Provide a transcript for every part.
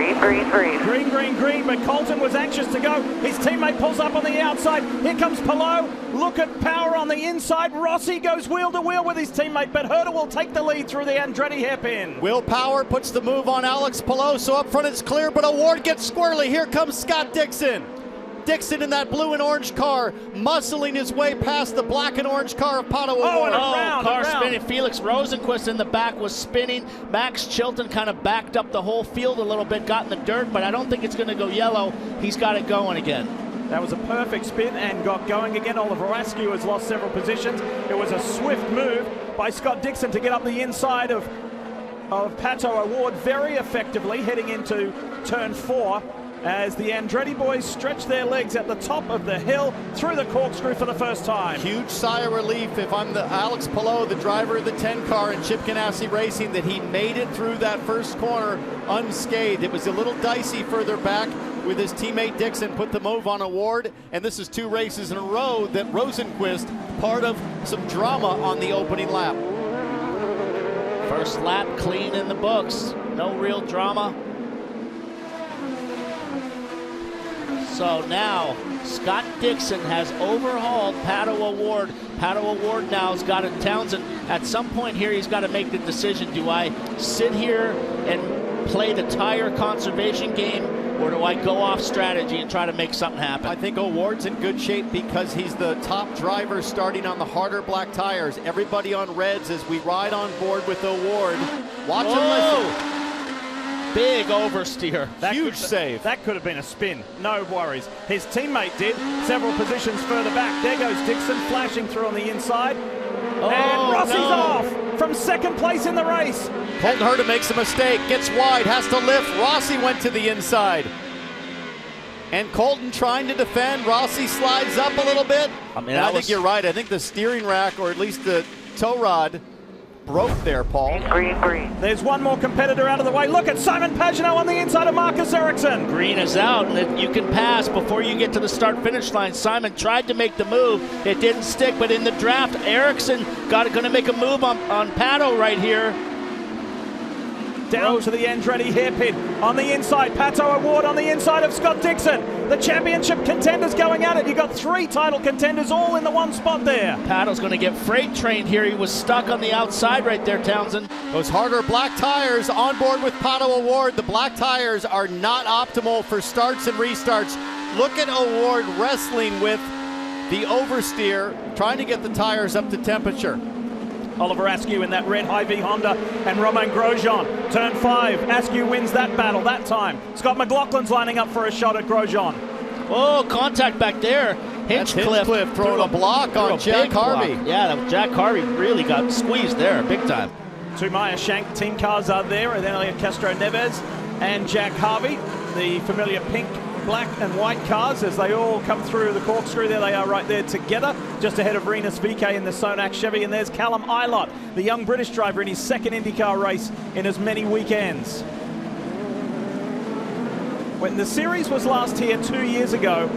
Green, green, green. Green, green, green, but Colton was anxious to go. His teammate pulls up on the outside. Here comes Palou. Look at power on the inside. Rossi goes wheel to wheel with his teammate, but Herta will take the lead through the Andretti hairpin. Will Power puts the move on Alex Palou, so up front it's clear, but Award gets squirrely. Here comes Scott Dixon. Dixon in that blue and orange car, muscling his way past the black and orange car of Pato Award. Car spinning. Felix Rosenquist in the back was spinning. Max Chilton kind of backed up the whole field a little bit, got in the dirt, but I don't think it's going to go yellow. He's got it going again. That was a perfect spin and got going again. Oliver Askew has lost several positions. It was a swift move by Scott Dixon to get up the inside of Pato Award very effectively, heading into turn 4. As the Andretti boys stretch their legs at the top of the hill through the corkscrew for the first time. Huge sigh of relief if I'm the Alex Palou, the driver of the 10 car in Chip Ganassi Racing, that he made it through that first corner unscathed. It was a little dicey further back with his teammate Dixon, put the move on Award, and this is 2 races in a row that Rosenquist part of some drama on the opening lap. First lap clean in the books, no real drama. So now Scott Dixon has overhauled Pato Award. Pato Award now has got it. Townsend, at some point here, he's got to make the decision. Do I sit here and play the tire conservation game, or do I go off strategy and try to make something happen? I think Award's in good shape because he's the top driver starting on the harder black tires. Everybody on reds as we ride on board with Award. Watch him listen. Big oversteer. Huge save. That could have been a spin. No worries. His teammate did. Several positions further back. There goes Dixon flashing through on the inside. And Rossi's off from second place in the race. Colton Herta makes a mistake. Gets wide. Has to lift. Rossi went to the inside. And Colton trying to defend. Rossi slides up a little bit. I think you're right. I think the steering rack, or at least the tow rod, broke there, Paul. Green, green. There's one more competitor out of the way. Look at Simon Pagenaud on the inside of Marcus Ericsson. Green is out, and you can pass before you get to the start-finish line. Simon tried to make the move. It didn't stick, but in the draft, Ericsson going to make a move on Pato right here. Down to the Andretti hairpin on the inside. Pato Award on the inside of Scott Dixon. The championship contenders going at it. You got 3 title contenders all in the one spot there. Pato's going to get freight trained here. He was stuck on the outside right there, Townsend. Those harder black tires on board with Pato Award. The black tires are not optimal for starts and restarts. Look at Award wrestling with the oversteer, trying to get the tires up to temperature. Oliver Askew in that red Hy-Vee Honda and Romain Grosjean. Turn 5, Askew wins that battle that time. Scott McLaughlin's lining up for a shot at Grosjean. Oh, contact back there. Hinchcliffe throwing a block on Jack Harvey. Yeah, Jack Harvey really got squeezed there, big time. Tumaya Shank team cars are there, and then Elliot Castro Neves and Jack Harvey, the familiar pink, black and white cars as they all come through the corkscrew. There they are right there together, just ahead of Rinus VeeKay in the Sonac Chevy. And there's Callum Ilott, the young British driver in his second IndyCar race in as many weekends. When the series was last here 2 years ago,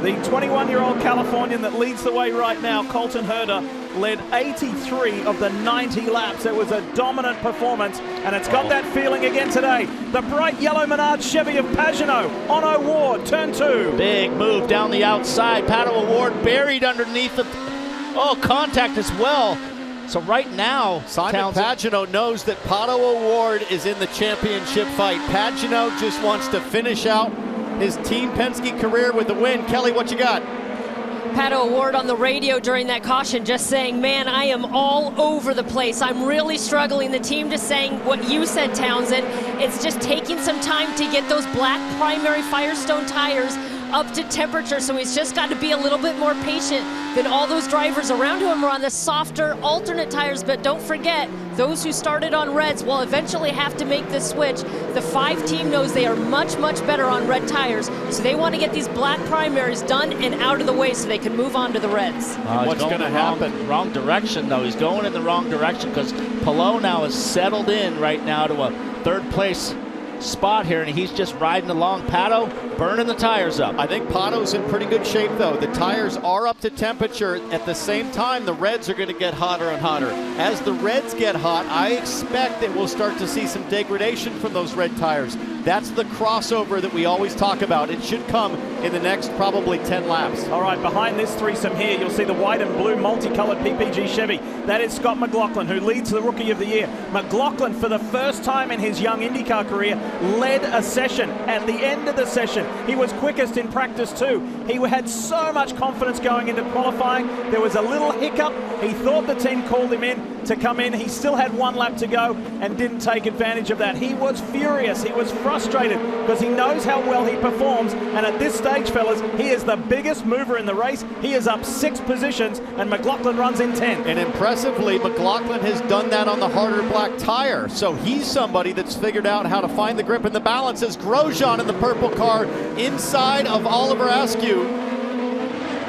the 21-year-old Californian that leads the way right now, Colton Herta, led 83 of the 90 laps. It was a dominant performance, and it's got that feeling again today. The bright yellow Menard Chevy of Pagenaud on Award, turn 2. Big move down the outside. Pato Award buried underneath the... Oh, contact as well. So right now, Simon Pagenaud knows that Pato Award is in the championship fight. Pagenaud just wants to finish out his Team Penske career with the win. Kelly, what you got? Pato Award on the radio during that caution just saying, man, I am all over the place. I'm really struggling. The team just saying what you said, Townsend. It's just taking some time to get those black primary Firestone tires up to temperature, so he's just got to be a little bit more patient than all those drivers around him are on the softer alternate tires. But don't forget, those who started on reds will eventually have to make this switch. The 5 team knows they are much, much better on red tires, so they want to get these black primaries done and out of the way so they can move on to the reds. What's going to happen? Wrong direction, though. He's going in the wrong direction because Palou now is settled in right now to a 3rd place spot here, and he's just riding along. Pato burning the tires up. I think Pato's in pretty good shape, though. The tires are up to temperature. At the same time, the reds are going to get hotter and hotter. As the reds get hot, I expect that we'll start to see some degradation from those red tires. That's the crossover that we always talk about. It should come in the next probably 10 laps. All right, behind this threesome here, you'll see the white and blue multicolored PPG Chevy. That is Scott McLaughlin, who leads the Rookie of the Year. McLaughlin, for the first time in his young IndyCar career, led a session. At the end of the session, he was quickest in practice too. He had so much confidence going into qualifying. There was a little hiccup. He thought the team called him in to come in. He still had one lap to go and didn't take advantage of that. He was furious. He was frustrated because he knows how well he performs. And at this stage, fellas, he is the biggest mover in the race. He is up 6 positions, and McLaughlin runs in 10. And impressively, McLaughlin has done that on the harder black tire. So he's somebody that's figured out how to find the grip and the balance. As Grosjean in the purple car inside of Oliver Askew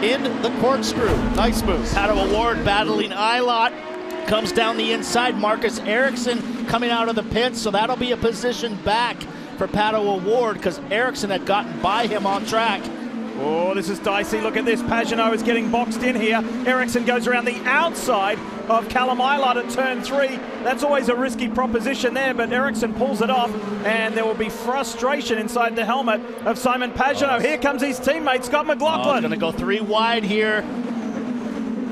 in the corkscrew. Nice move. Pato O'Ward battling Ilott. Comes down the inside. Marcus Ericsson coming out of the pits, so that'll be a position back for Pato O'Ward because Ericsson had gotten by him on track. Oh, this is dicey. Look at this. Pagenaud is getting boxed in here. Ericsson goes around the outside of Callum Ilott at turn 3. That's always a risky proposition there, but Ericsson pulls it off, and there will be frustration inside the helmet of Simon Pagenaud. Here comes his teammate, Scott McLaughlin. Going to go 3 wide here.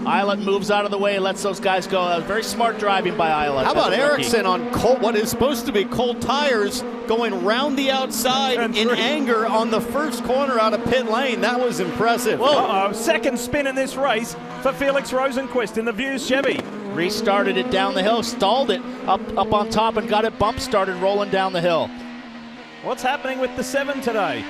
Ilott moves out of the way, lets those guys go. Very smart driving by Ilott. How about Ericsson on cold, what is supposed to be cold tires, going round the outside in anger on the first corner out of pit lane? That was impressive. Uh-oh, second spin in this race for Felix Rosenqvist in the Views Chevy. Restarted it down the hill, stalled it up on top, and got it bump started rolling down the hill. What's happening with the 7 today?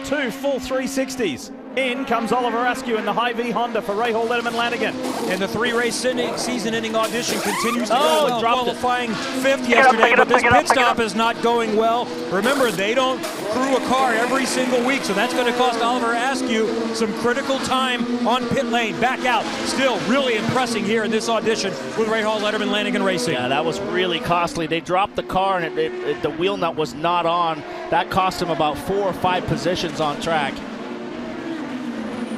2 full 360s. In comes Oliver Askew in the Hy-Vee Honda for Rahal Letterman Lanigan. And the 3-race season-ending audition continues to go Oh, well, dropped qualifying 5th yesterday, but this pit stop is not going well. Remember, they don't crew a car every single week, so that's going to cost Oliver Askew some critical time on pit lane. Back out, still really impressing here in this audition with Rahal Letterman Lanigan Racing. Yeah, that was really costly. They dropped the car, and the wheel nut was not on. That cost him about 4 or 5 positions on track.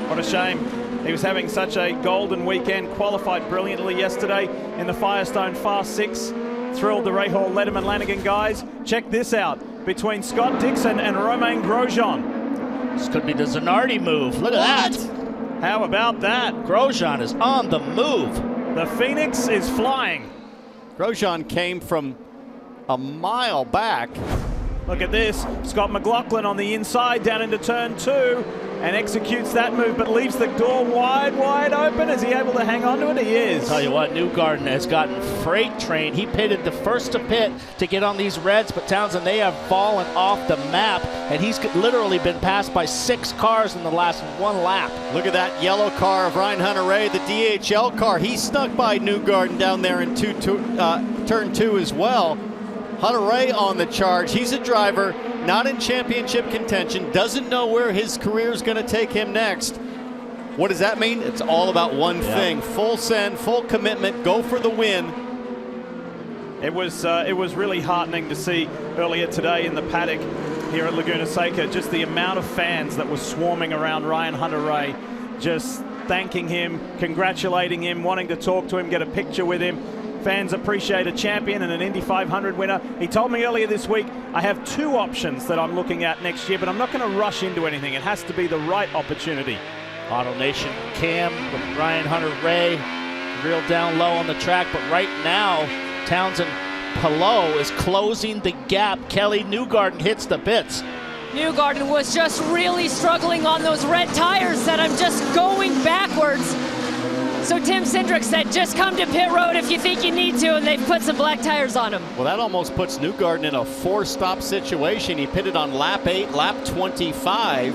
What a shame. He was having such a golden weekend, qualified brilliantly yesterday in the Firestone Fast 6. Thrilled the Rahal Letterman Lanigan guys. Check this out, between Scott Dixon and Romain Grosjean. This could be the Zanardi move. Look at that. How about that? Grosjean is on the move. The Phoenix is flying. Grosjean came from a mile back. Look at this. Scott McLaughlin on the inside down into turn 2 and executes that move, but leaves the door wide open. Is he able to hang on to it? He is. Tell you what, Newgarden has gotten freight trained. He pitted the first to pit to get on these reds, but Townsend, they have fallen off the map, and he's literally been passed by 6 cars in the last 1 lap. Look at that yellow car of Ryan Hunter-Reay, the DHL car. He snuck by Newgarden down there in turn 2 as well. Hunter-Reay on the charge. He's a driver, not in championship contention, doesn't know where his career is going to take him next. What does that mean? It's all about one thing. Full send, full commitment, go for the win. It was really heartening to see earlier today in the paddock here at Laguna Seca, just the amount of fans that were swarming around Ryan Hunter-Reay, just thanking him, congratulating him, wanting to talk to him, get a picture with him. Fans appreciate a champion and an Indy 500 winner. He told me earlier this week, I have 2 options that I'm looking at next year, but I'm not going to rush into anything. It has to be the right opportunity. Auto Nation Cam with Ryan Hunter-Reay, real down low on the track, but right now, Townsend Palou is closing the gap. Kelly Newgarden hits the pits. Newgarden was just really struggling on those red tires that I'm just going backwards. So Tim Cindric said, just come to pit road if you think you need to, and they've put some black tires on him. Well, that almost puts Newgarden in a 4-stop situation. He pitted on lap 8, lap 25.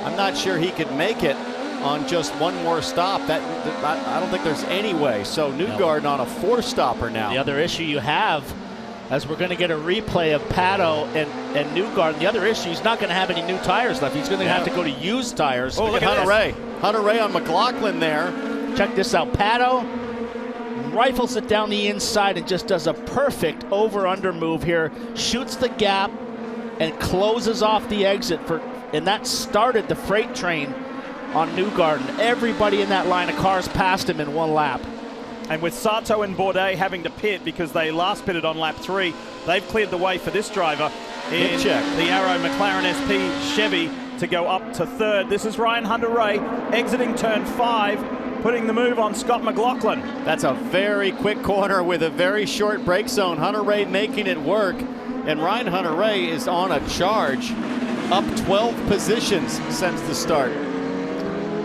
I'm not sure he could make it on just 1 more stop. I don't think there's any way. So Newgarden on a 4-stopper now. The other issue you have, as we're going to get a replay of Pato and Newgarden, the other issue, he's not going to have any new tires left. He's going to have to go to used tires. Oh, look at Hunter-Reay. Hunter-Reay on McLaughlin there. Check this out. Pato, rifles it down the inside and just does a perfect over-under move here, shoots the gap and closes off the exit and that started the freight train on Newgarden. Everybody in that line of cars passed him in one lap. And with Sato and Bourdais having to pit because they last pitted on lap 3, they've cleared the way for this driver in the Arrow McLaren SP Chevy to go up to 3rd. This is Ryan Hunter-Reay exiting turn 5, putting the move on Scott McLaughlin. That's a very quick corner with a very short brake zone. Hunter-Reay making it work, and Ryan Hunter-Reay is on a charge, up 12 positions since the start.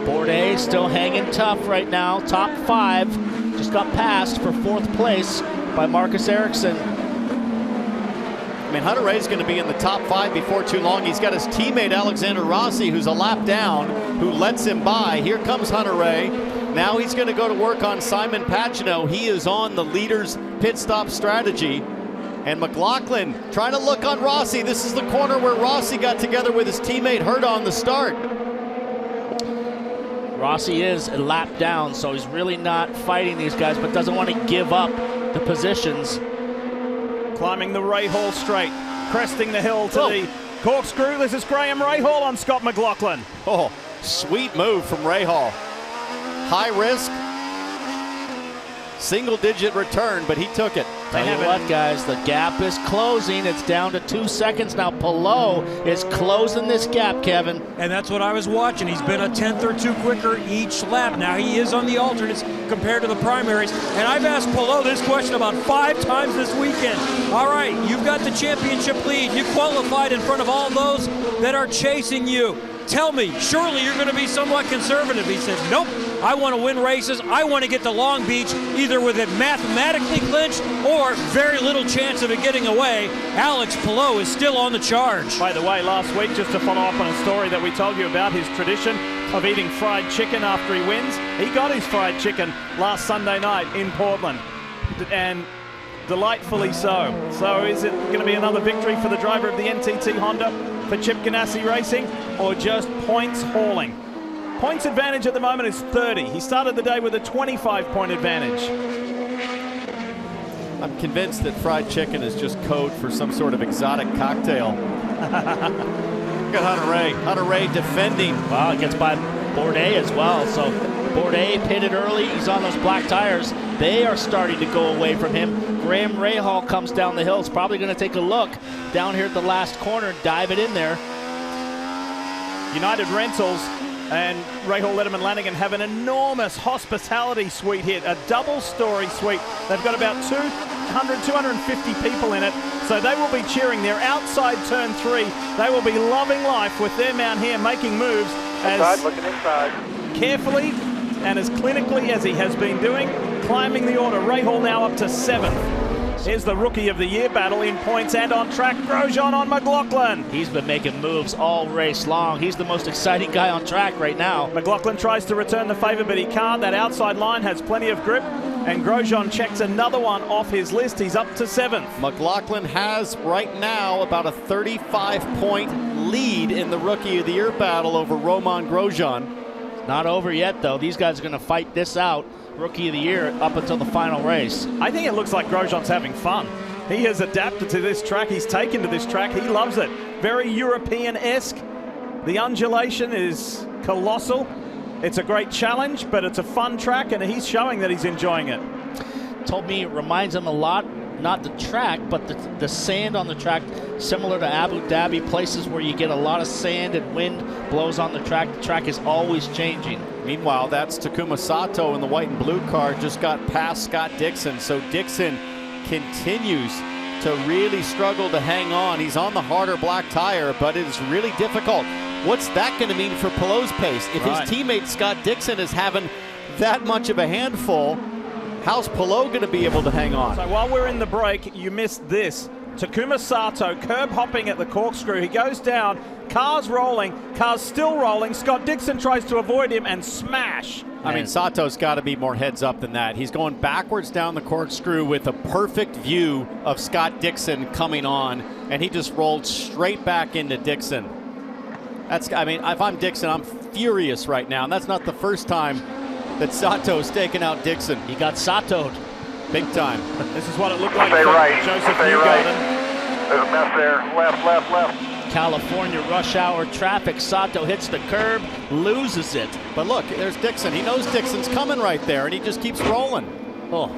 Bourdais still hanging tough right now, top 5. Just got passed for 4th place by Marcus Ericsson. I mean, Hunter-Reay's going to be in the top 5 before too long. He's got his teammate Alexander Rossi, who's a lap down, who lets him by. Here comes Hunter-Reay. Now he's going to go to work on Simon Pagenaud. He is on the leader's pit stop strategy. And McLaughlin trying to look on Rossi. This is the corner where Rossi got together with his teammate Herta on the start. Rossi is a lap down, so he's really not fighting these guys, but doesn't want to give up the positions. Climbing the Rahal straight, cresting the hill to the corkscrew. This is Graham Rahal on Scott McLaughlin. Oh, sweet move from Rahal. High risk, single-digit return, but he took it. Tell you what, guys, the gap is closing. It's down to 2 seconds now. Palou is closing this gap, Kevin. And that's what I was watching. He's been a 10th or 2 quicker each lap. Now he is on the alternates compared to the primaries. And I've asked Palou this question about 5 times this weekend. All right, you've got the championship lead. You qualified in front of all those that are chasing you. Tell me, surely you're going to be somewhat conservative. He said, nope, I want to win races. I want to get to Long Beach, either with it mathematically clinched or very little chance of it getting away. Alex Palou is still on the charge. By the way, last week, just to follow up on a story that we told you about, his tradition of eating fried chicken after he wins. He got his fried chicken last Sunday night in Portland, and delightfully so. So is it going to be another victory for the driver of the NTT Honda for Chip Ganassi Racing, or just points hauling? Points advantage at the moment is 30. He started the day with a 25-point advantage. I'm convinced that fried chicken is just code for some sort of exotic cocktail. Look at Hunter-Reay. Hunter-Reay defending. Wow, it gets by Bourdais as well. So Bourdais pitted early. He's on those black tires. They are starting to go away from him. Graham Rahal comes down the hill. He's probably going to take a look down here at the last corner and dive it in there. United Rentals and Rahal, Letterman, Lanigan have an enormous hospitality suite here, a double-story suite. They've got about 250 people in it, so they will be cheering. They're outside turn 3. They will be loving life with their mount here, making moves as looking inside. Carefully and as clinically as he has been doing, climbing the order. Rahal now up to 7th. Here's the Rookie of the Year battle in points and on track. Grosjean on McLaughlin. He's been making moves all race long. He's the most exciting guy on track right now. McLaughlin tries to return the favor, but he can't. That outside line has plenty of grip, and Grosjean checks another one off his list. He's up to 7th. McLaughlin has right now about a 35-point lead in the Rookie of the Year battle over Romain Grosjean. Not over yet, though. These guys are going to fight this out. Rookie of the Year up until the final race. I think it looks like Grosjean's having fun. He has adapted to this track. He's taken to this track. He loves it. Very European-esque. The undulation is colossal. It's a great challenge, but it's a fun track, and he's showing that he's enjoying it. Told me it reminds him a lot, not the track, but the sand on the track, similar to Abu Dhabi, places where you get a lot of sand and wind blows on the track. The track is always changing. Meanwhile, that's Takuma Sato in the white and blue car, just got past Scott Dixon. So Dixon continues to really struggle to hang on. He's on the harder black tire, but it is really difficult. What's that going to mean for Palou's pace? If his teammate Scott Dixon is having that much of a handful, how's Palou going to be able to hang on? So while we're in the break, you missed this. Takuma Sato curb hopping at the corkscrew. He goes down, car's rolling, car's still rolling. Scott Dixon tries to avoid him and smash. I mean, Sato's got to be more heads up than that. He's going backwards down the corkscrew with a perfect view of Scott Dixon coming on, and he just rolled straight back into Dixon. I mean, if I'm Dixon, I'm furious right now, and that's not the first time that Sato's taken out Dixon. He got Sato'd. Big time. This is what it looked like Stay for right. Joseph Stay Newgarden. right. There's a mess there. Left, left, left. California rush hour traffic. Sato hits the curb, loses it. But look, there's Dixon. He knows Dixon's coming right there, and he just keeps rolling. Oh,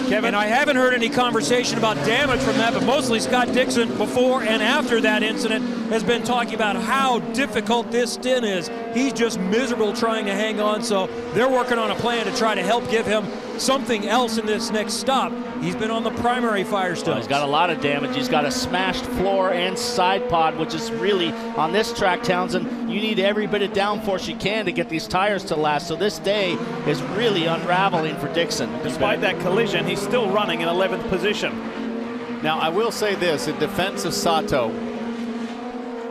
Kevin, And I haven't heard any conversation about damage from that, but mostly Scott Dixon before and after that incident has been talking about how difficult this stint is. He's just miserable trying to hang on, so they're working on a plan to try to help give him something else in this next stop. He's been on the primary Firestone. well, he's got a lot of damage. He's got a smashed floor and side pod, which is really, on this track, Townsend, you need every bit of downforce you can to get these tires to last. So this day is really unraveling for Dixon. despite that collision, he's still running in 11th position. Now, I will say this, in defense of Sato,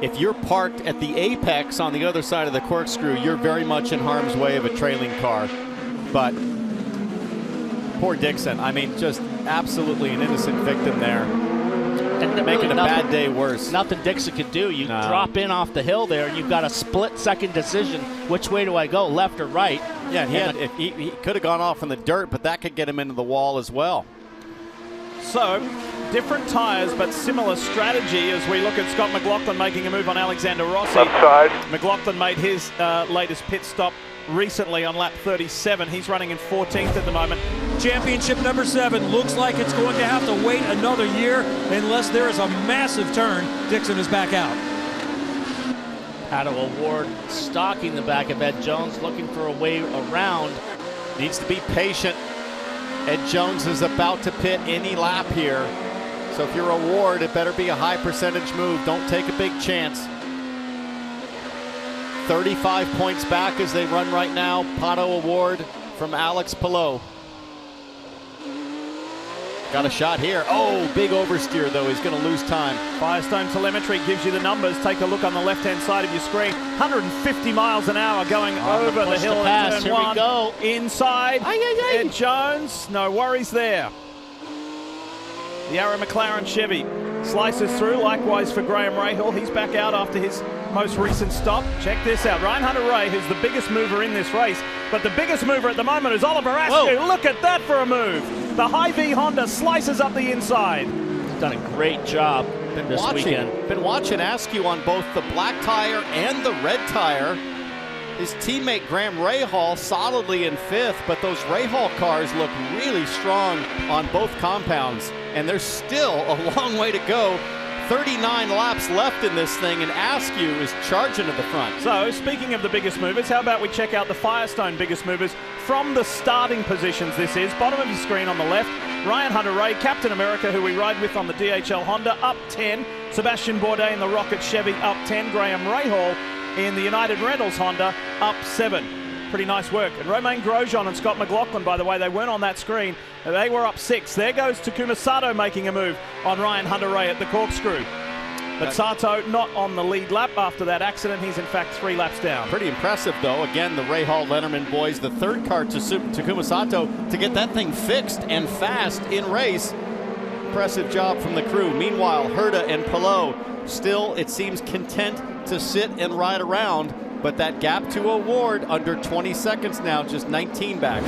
if you're parked at the apex on the other side of the corkscrew, you're very much in harm's way of a trailing car. But poor Dixon, I mean, just absolutely an innocent victim there. And Making really a bad day worse. Nothing Dixon could do. You No. drop in off the hill there. You've got a split-second decision. Which way do I go, left or right? Yeah, he could have gone off in the dirt, but that could get him into the wall as well. So, different tires, but similar strategy as we look at Scott McLaughlin making a move on Alexander Rossi. Left side. McLaughlin made his latest pit stop recently on lap 37. He's running in 14th at the moment. Championship number 7 looks like it's going to have to wait another year unless there is a massive turn. Dixon is back out. Pato O'Ward stalking the back of Ed Jones, looking for a way around. Needs to be patient. Ed Jones is about to pit any lap here. So if you're a Ward, it better be a high percentage move. Don't take a big chance. 35 points back as they run right now. Pato O'Ward from Alex Palou. Got a shot here. Oh, big oversteer though. He's going to lose time. Firestone telemetry gives you the numbers. Take a look on the left-hand side of your screen. 150 miles an hour going over the push hill to at pass. turn Here we 1. go. Inside. Ed Jones. No worries there. The Arrow McLaren Chevy slices through. Likewise for Graham Rahal. He's back out after his most recent stop. Check this out. Ryan Hunter-Reay, who's the biggest mover in this race, but the biggest mover at the moment is Oliver Askew. Whoa. Look at that for a move. The Hy-Vee Honda slices up the inside. He's done a great job this weekend. Been watching Askew on both the black tire and the red tire. His teammate Graham Rahal solidly in 5th, but those Rahal cars look really strong on both compounds, and there's still a long way to go. 39 laps left in this thing, and Askew is charging to the front. So, speaking of the biggest movers, how about we check out the Firestone biggest movers from the starting positions this is. Bottom of your screen on the left, Ryan Hunter-Reay, Captain America, who we ride with on the DHL Honda, up 10. Sebastian Bourdais in the Rocket Chevy, up 10. Graham Rahal in the United Rentals Honda, up 7. Pretty nice work. And Romain Grosjean and Scott McLaughlin, by the way, they weren't on that screen. They were up 6. There goes Takuma Sato making a move on Ryan Hunter-Reay at the corkscrew. But Sato not on the lead lap after that accident. He's in fact 3 laps down. Pretty impressive though. Again, the Rahal Letterman boys, the third car to Takuma Sato to get that thing fixed and fast in race. Impressive job from the crew. Meanwhile, Herta and Palou still, it seems, content to sit and ride around. But that gap to O'Ward under 20 seconds now, just 19 back.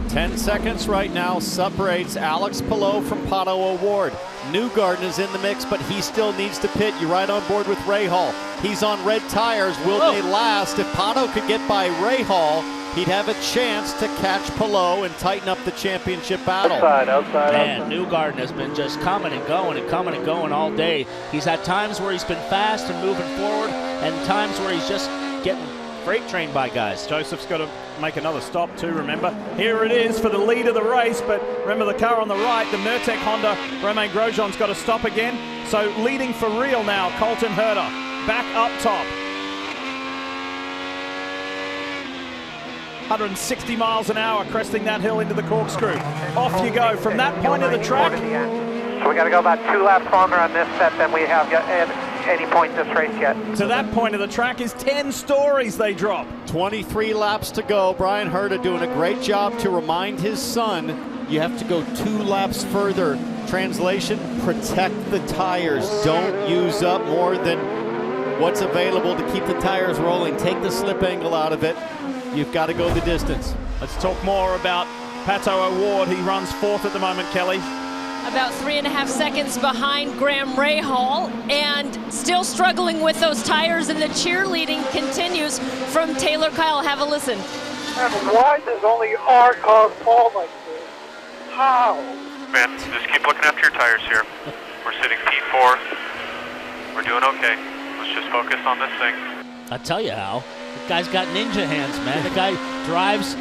10 seconds right now separates Alex Palou from Pato O'Ward. Newgarden is in the mix, but he still needs to pit. You're right on board with Rahal. He's on red tires. Will they last? If Pato could get by Rahal, he'd have a chance to catch Palou and tighten up the championship battle. Outside. Man, Newgarden has been just coming and going all day. He's had times where he's been fast and moving forward, and times where he's just getting freight trained by guys. Joseph's got to make another stop too, remember. Here it is for the lead of the race, but remember the car on the right, the Nurtec Honda, Romain Grosjean's got to stop again. So leading for real now, Colton Herta, back up top. 160 miles an hour, cresting that hill into the corkscrew. Off you go from that point of the track. So we got to go about 2 laps longer on this set than we have at any point this race yet. To that point of the track is 10 stories they drop. 23 laps to go. Brian Herta doing a great job to remind his son, you have to go 2 laps further. Translation, protect the tires. Don't use up more than what's available to keep the tires rolling. Take the slip angle out of it. You've got to go the distance. Let's talk more about Pato O'Ward, he runs 4th at the moment, Kelly. About 3.5 seconds behind Graham Rahal, and still struggling with those tires, and the cheerleading continues from Taylor Kyle. Have a listen. And why does only our car fall like this? How? Man, just keep looking after your tires here. We're sitting P4. We're doing okay. Let's just focus on this thing. I tell you, Al, the guy's got ninja hands, man. The guy drives,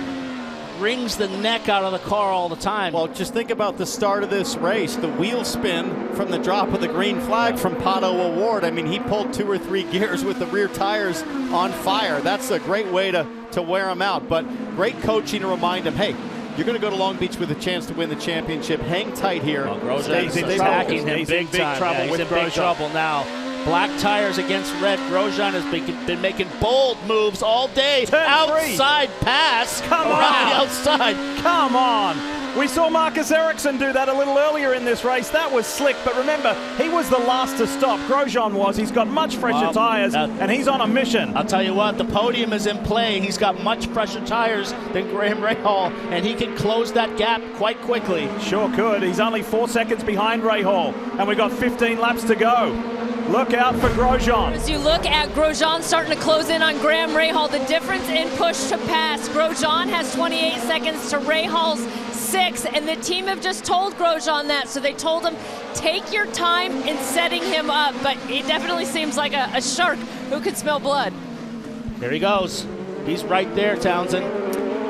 wrings the neck out of the car all the time. Well, just think about the start of this race. The wheel spin from the drop of the green flag from Pato O'Ward. I mean, he pulled 2 or 3 gears with the rear tires on fire. That's a great way to wear him out. But great coaching to remind him, hey, you're going to go to Long Beach with a chance to win the championship. Hang tight here. Well, Grosjean's attacking him big time. He's in big trouble now. Black tires against red. Grosjean has been making bold moves all day. Outside pass. Come on. Right outside. Come on. We saw Marcus Ericsson do that a little earlier in this race. That was slick, but remember, he was the last to stop. Grosjean was. He's got much fresher tires, and he's on a mission. I'll tell you what, the podium is in play. He's got much fresher tires than Graham Rahal, and he can close that gap quite quickly. Sure could. He's only 4 seconds behind Rahal, and we've got 15 laps to go. Look out for Grosjean. As you look at Grosjean starting to close in on Graham Rahal, the difference in push to pass. Grosjean has 28 seconds to Rahal's 6, and the team have just told Grosjean that, so they told him, take your time in setting him up, but he definitely seems like a shark who could smell blood. Here he goes. He's right there, Townsend.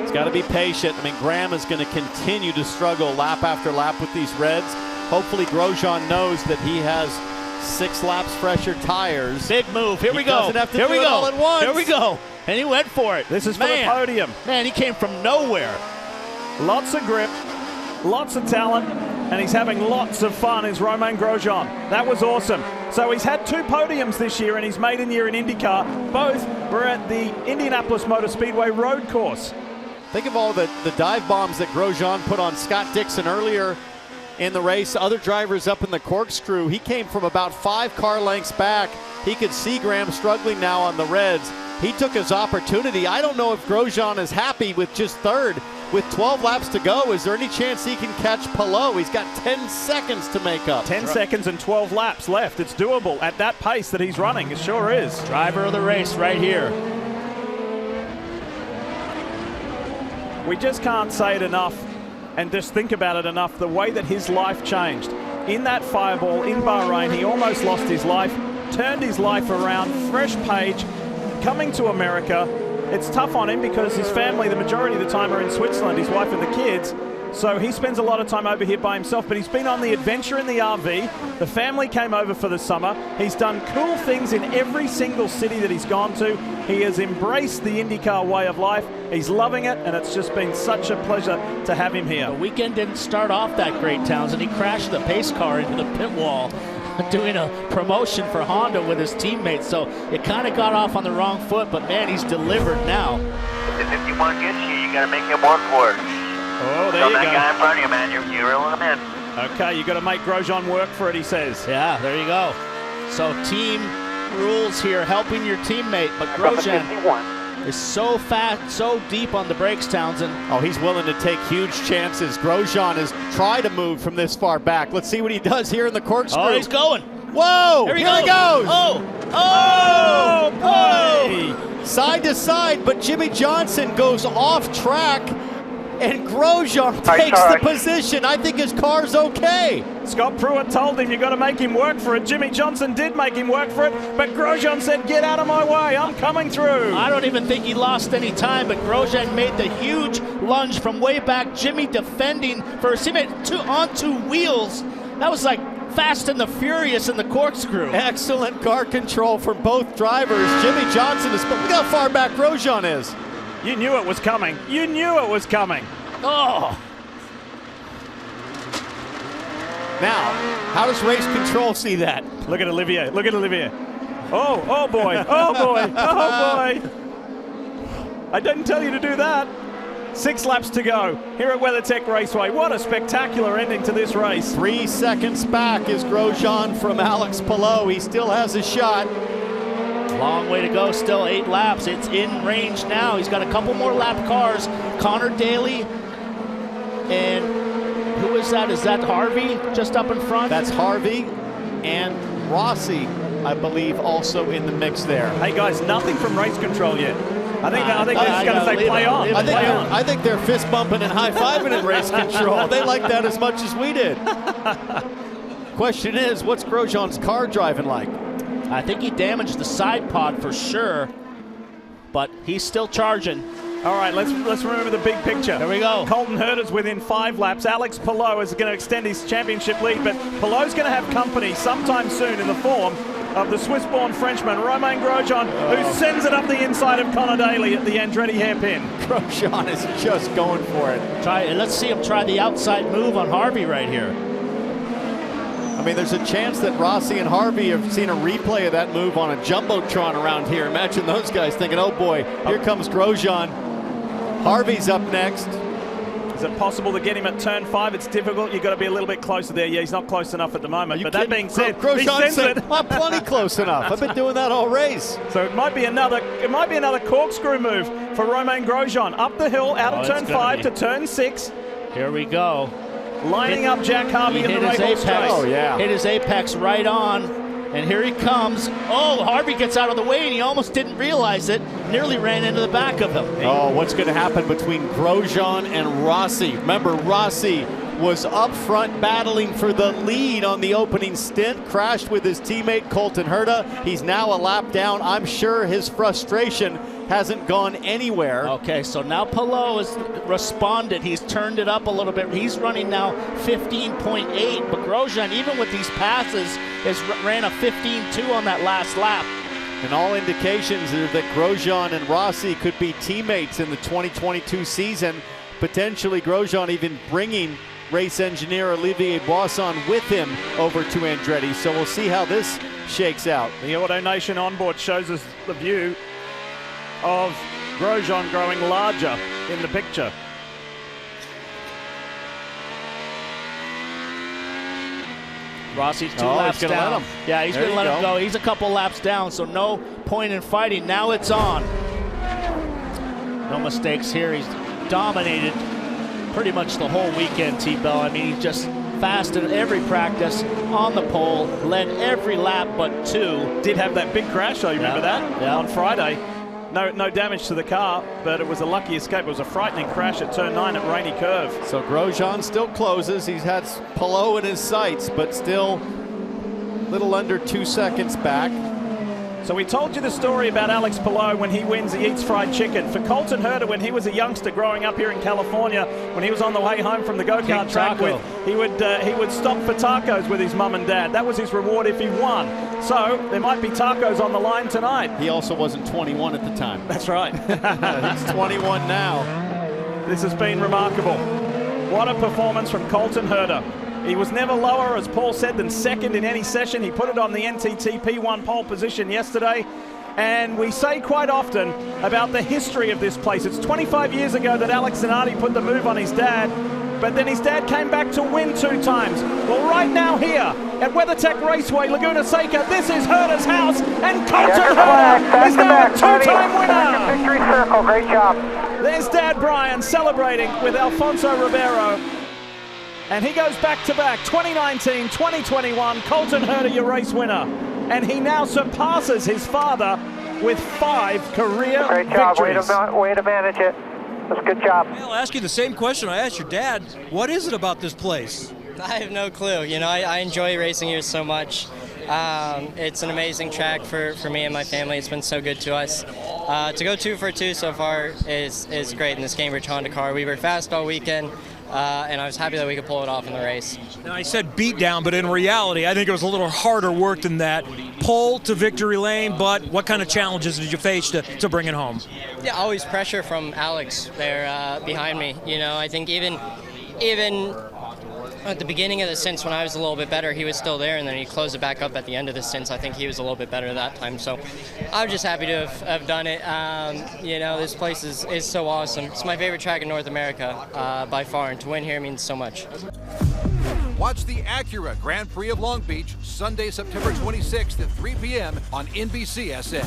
He's got to be patient. I mean, Graham is going to continue to struggle lap after lap with these reds. Hopefully Grosjean knows that he has 6 laps fresher tires. Big move. Here we go. Doesn't have to Here do we it go. all at once. Here we go. And he went for it. This is for the podium. Man, he came from nowhere. Lots of grip, lots of talent, and he's having lots of fun, is Romain Grosjean. That was awesome. So he's had 2 podiums this year in his maiden year in IndyCar. Both were at the Indianapolis Motor Speedway road course. Think of all the dive bombs that Grosjean put on Scott Dixon earlier in the race. Other drivers up in the corkscrew. He came from about 5 car lengths back. He could see Graham struggling now on the reds. He took his opportunity. I don't know if Grosjean is happy with just 3rd. With 12 laps to go, is there any chance he can catch Palou? He's got 10 seconds to make up. 10 seconds and 12 laps left. It's doable at that pace that he's running. It sure is. Driver of the race right here. We just can't say it enough and just think about it enough, the way that his life changed. In that fireball in Bahrain, he almost lost his life, turned his life around, fresh page, coming to America. It's tough on him because his family, the majority of the time, are in Switzerland, his wife and the kids. So he spends a lot of time over here by himself, but he's been on the adventure in the RV. The family came over for the summer. He's done cool things in every single city that he's gone to. He has embraced the IndyCar way of life. He's loving it, and it's just been such a pleasure to have him here. The weekend didn't start off that great, Townsend. He crashed the pace car into the pit wall doing a promotion for Honda with his teammates, so it kind of got off on the wrong foot, but man, he's delivered now. If you want to get you got to make him work for it. Oh, there you go. That guy in front of you, man, you're reeling him in. Okay, you got to make Grosjean work for it, he says. Yeah, there you go. So team rules here, helping your teammate, but Grosjean is so fast, so deep on the brakes, Townsend. Oh, he's willing to take huge chances. Grosjean has tried to move from this far back. Let's see what he does here in the corkscrew. Oh, he's going. Whoa! Here he goes. Oh! Boy! Side to side, but Jimmy Johnson goes off track, and Grosjean takes the position. I think his car's okay. Scott Pruitt told him you got to make him work for it. Jimmy Johnson did make him work for it, but Grosjean said, get out of my way, I'm coming through. I don't even think he lost any time, but Grosjean made the huge lunge from way back. Jimmy defending for his teammate on 2 wheels. That was like Fast and the Furious in the corkscrew. Excellent car control from both drivers. Jimmy Johnson is, look how far back Grosjean is. You knew it was coming. You knew it was coming. Oh. Now, how does race control see that? Look at Olivier. Look at Olivier. Oh boy. Oh boy. Oh boy. I didn't tell you to do that. 6 laps to go here at WeatherTech Raceway. What a spectacular ending to this race. 3 seconds back is Grosjean from Alex Palou. He still has a shot. Long way to go, still 8 laps. It's in range now. He's got a couple more lap cars. Connor Daly And who is that? Is that Harvey just up in front? That's Harvey and Rossi, I believe, also in the mix there. Hey guys, nothing from race control yet. I think they're just going to say play on. I think they're fist bumping and high fiving in race control. They like that as much as we did. Question is, what's Grosjean's car driving like? I think he damaged the side pod for sure, but he's still charging. All right, let's remember the big picture. Here we go. Colton Herta's within 5 laps. Alex Palou is going to extend his championship lead, but Palou's going to have company sometime soon in the form of the Swiss-born Frenchman, Romain Grosjean, who sends it up the inside of Conor Daly at the Andretti hairpin. Grosjean is just going for it. Let's see him try the outside move on Harvey right here. I mean, there's a chance that Rossi and Harvey have seen a replay of that move on a Jumbotron around here. Imagine those guys thinking, oh boy, here comes Grosjean. Harvey's up next. Is it possible to get him at turn 5? It's difficult. You've got to be a little bit closer there. Yeah, he's not close enough at the moment. But that being said, Grosjean said, I'm plenty close enough. I've been doing that all race. So it might be another corkscrew move for Romain Grosjean. Up the hill, out of turn 5 to turn 6. Here we go. Lining up Jack Harvey in the race. Oh, yeah. Hit his apex right on. And here he comes. Oh, Harvey gets out of the way, and he almost didn't realize it. Nearly ran into the back of him. Oh, what's going to happen between Grosjean and Rossi? Remember, Rossi was up front battling for the lead on the opening stint, crashed with his teammate Colton Herta. He's now a lap down. I'm sure his frustration hasn't gone anywhere. Okay, so now Palou has responded. He's turned it up a little bit. He's running now 15.8, but Grosjean, even with these passes, ran a 15.2 on that last lap. And all indications are that Grosjean and Rossi could be teammates in the 2022 season. Potentially Grosjean even bringing race engineer Olivier Boisson with him over to Andretti. So we'll see how this shakes out. The Auto Nation onboard shows us the view of Grosjean growing larger in the picture. Rossi's 2 laps he's gonna down. let him. Yeah, he's going to let him go. He's a couple laps down, so no point in fighting. Now it's on. No mistakes here. He's dominated pretty much the whole weekend, T-Bell. I mean, he's just fast in every practice, on the pole, led every lap but 2. Did have that big crash, though, you remember that? On Friday. No damage to the car, but it was a lucky escape. It was a frightening crash at turn 9 at Rainy Curve. So Grosjean still closes. He's had Palou in his sights, but still a little under 2 seconds back. So we told you the story about Alex Palou when he wins, he eats fried chicken. For Colton Herta, when he was a youngster growing up here in California, when he was on the way home from the go-kart track, he would stop for tacos with his mum and dad. That was his reward if he won. So there might be tacos on the line tonight. He also wasn't 21 at the time. That's right. He's 21 now. This has been remarkable. What a performance from Colton Herta. He was never lower, as Paul said, than second in any session. He put it on the NTT P1 pole position yesterday. And we say quite often about the history of this place. It's 25 years ago that Alex Zanardi put the move on his dad, but then his dad came back to win 2 times. Well, right now here at WeatherTech Raceway, Laguna Seca, this is Herta's house, and Colton Herta is now a 2-time winner. Victory circle, great job. There's Dad Brian celebrating with Alfonso Ribeiro. And he goes back-to-back, 2019, 2021, Colton Herta, your race winner. And he now surpasses his father with 5 career Great job, victories. way to manage it. That's a good job. I'll ask you the same question I asked your dad. What is it about this place? I have no clue. You know, I enjoy racing here so much. It's an amazing track for me and my family. It's been so good to us. To go 2 for 2 so far is great in this Cambridge Honda car. We were fast all weekend. And I was happy that we could pull it off in the race. Now, I said beat down, but in reality, I think it was a little harder work than that. Pole to victory lane, but what kind of challenges did you face to bring it home? Yeah, always pressure from Alex there behind me. You know, I think even at the beginning of the stints when I was a little bit better, he was still there, and then he closed it back up at the end of the stints. I think he was a little bit better that time. So I'm just happy to have done it. You know, this place is so awesome. It's my favorite track in North America by far, and to win here means so much. Watch the Acura Grand Prix of Long Beach Sunday, September 26th at 3 p.m. on NBCSN.